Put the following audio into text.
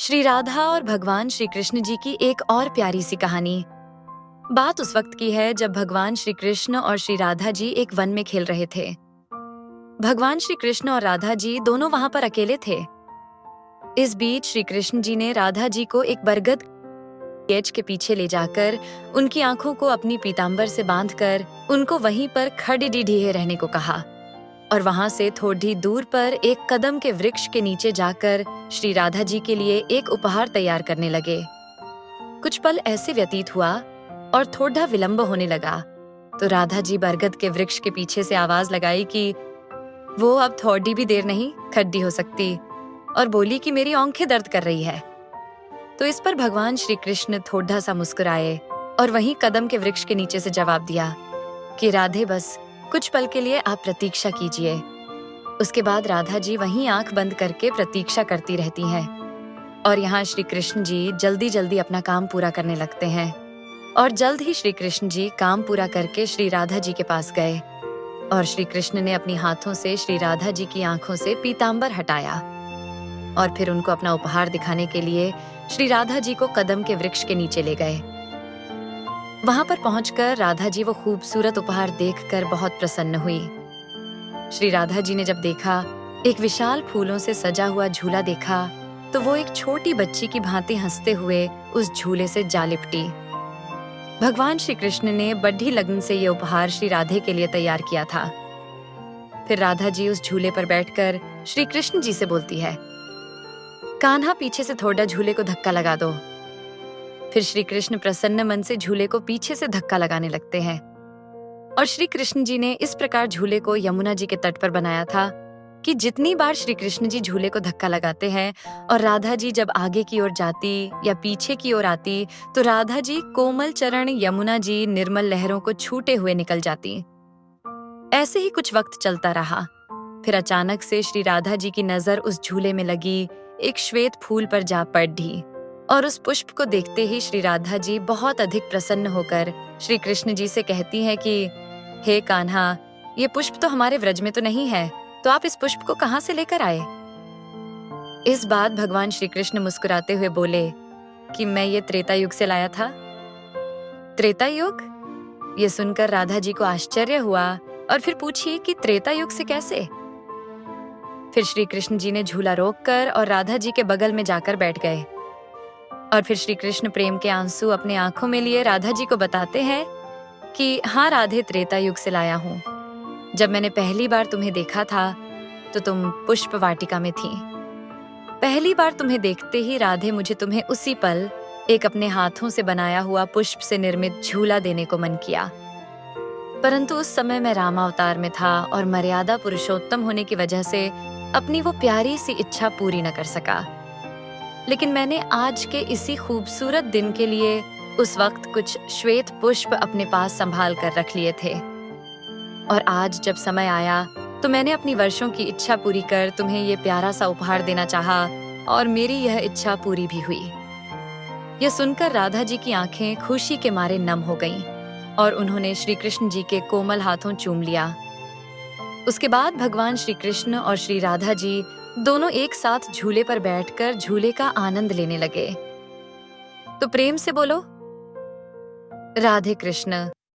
श्री राधा और भगवान श्री कृष्ण जी की एक और प्यारी सी कहानी। बात उस वक्त की है जब भगवान श्री कृष्ण और श्री राधा जी एक वन में खेल रहे थे। भगवान श्री कृष्ण और राधा जी दोनों वहां पर अकेले थे। इस बीच श्री कृष्ण जी ने राधा जी को एक बरगद पेड़ के पीछे ले जाकर उनकी आंखों को अपनी पीतांबर से बांधकर उनको वहीं पर खड़े ढीहे रहने को कहा और वहां से थोड़ी दूर पर एक कदम के वृक्ष के नीचे जाकर श्री राधा जी के लिए एक उपहार तैयार करने लगे। कुछ पल ऐसे व्यतीत हुआ और थोड़ा विलंब होने लगा तो राधा जी बरगद के वृक्ष के पीछे से आवाज लगाई कि वो अब थोड़ी भी देर नहीं खड़ी हो सकती और बोली कि मेरी आंखें दर्द कर रही है। तो इस पर भगवान श्री कृष्ण थोड़ा सा मुस्कुराए और वहीं कदम के वृक्ष के नीचे से जवाब दिया कि राधे बस कुछ पल के लिए आप प्रतीक्षा कीजिए। उसके बाद राधा जी वहीं आंख बंद करके प्रतीक्षा करती रहती हैं और यहाँ श्री कृष्ण जी जल्दी जल्दी अपना काम पूरा करने लगते हैं और जल्द ही श्री कृष्ण जी काम पूरा करके श्री राधा जी के पास गए और श्री कृष्ण ने अपनी हाथों से श्री राधा जी की आंखों से पीतांबर हटाया और फिर उनको अपना उपहार दिखाने के लिए श्री राधा जी को कदम के वृक्ष के नीचे ले गए। वहां पर पहुंचकर राधा जी वो खूबसूरत उपहार देखकर बहुत प्रसन्न हुई। श्री राधा जी ने जब देखा एक विशाल फूलों से सजा हुआ झूला देखा तो वो एक छोटी बच्ची की भांति हंसते हुए उस झूले से जा लिपटी। भगवान श्री कृष्ण ने बड़ी लगन से ये उपहार श्री राधे के लिए तैयार किया था। फिर राधा जी उस झूले पर बैठकर श्री कृष्ण जी से बोलती है, कान्हा पीछे से थोड़ा झूले को धक्का लगा दो। फिर श्री कृष्ण प्रसन्न मन से झूले को पीछे से धक्का लगाने लगते हैं और श्री कृष्ण जी ने इस प्रकार झूले को यमुना जी के तट पर बनाया था कि जितनी बार श्री कृष्ण जी झूले को धक्का लगाते हैं और राधा जी जब आगे की ओर जाती या पीछे की ओर आती तो राधा जी कोमल चरण यमुना जी निर्मल लहरों को छूटे हुए निकल जाती। ऐसे ही कुछ वक्त चलता रहा। फिर अचानक से श्री राधा जी की नजर उस झूले में लगी एक श्वेत फूल पर जा पड़ी और उस पुष्प को देखते ही श्री राधा जी बहुत अधिक प्रसन्न होकर श्री कृष्ण जी से कहती हैं कि हे कान्हा, ये पुष्प तो हमारे व्रज में तो नहीं है, तो आप इस पुष्प को कहां से लेकर आए? इस बात भगवान श्री कृष्ण मुस्कुराते हुए बोले कि मैं ये त्रेता युग से लाया था। त्रेता युग? ये सुनकर राधा जी को आश्चर्य हुआ और फिर पूछी कि त्रेता युग से कैसे? फिर श्री कृष्ण जी ने झूला रोककर और राधा जी के बगल में जाकर बैठ गए और फिर श्री कृष्ण प्रेम के आंसू अपने आंखों में लिए राधा जी को बताते हैं कि हाँ राधे, त्रेता युग से लाया हूँ। जब मैंने पहली बार तुम्हें देखा था तो तुम पुष्प वाटिका में थी। पहली बार तुम्हें देखते ही राधे मुझे तुम्हें उसी पल एक अपने हाथों से बनाया हुआ पुष्प से निर्मित झूला देने को मन किया, परंतु उस समय मैं रामावतार में था और मर्यादा पुरुषोत्तम होने की वजह से अपनी वो प्यारी सी इच्छा पूरी न कर सका। लेकिन मैंने आज के इसी खूबसूरत दिन के लिए उस वक्त कुछ श्वेत पुष्प अपने पास संभाल कर रख लिए थे और आज जब समय आया तो मैंने अपनी वर्षों की इच्छा पूरी कर तुम्हें ये प्यारा सा उपहार देना चाहा और मेरी यह इच्छा पूरी भी हुई। यह सुनकर राधा जी की आंखें खुशी के मारे नम हो गईं और उन्होंने श्री कृष्ण जी के कोमल हाथों चूम लिया। उसके बाद भगवान श्री कृष्ण और श्री राधा जी दोनों एक साथ झूले पर बैठकर झूले का आनंद लेने लगे। तो प्रेम से बोलो, राधे कृष्ण।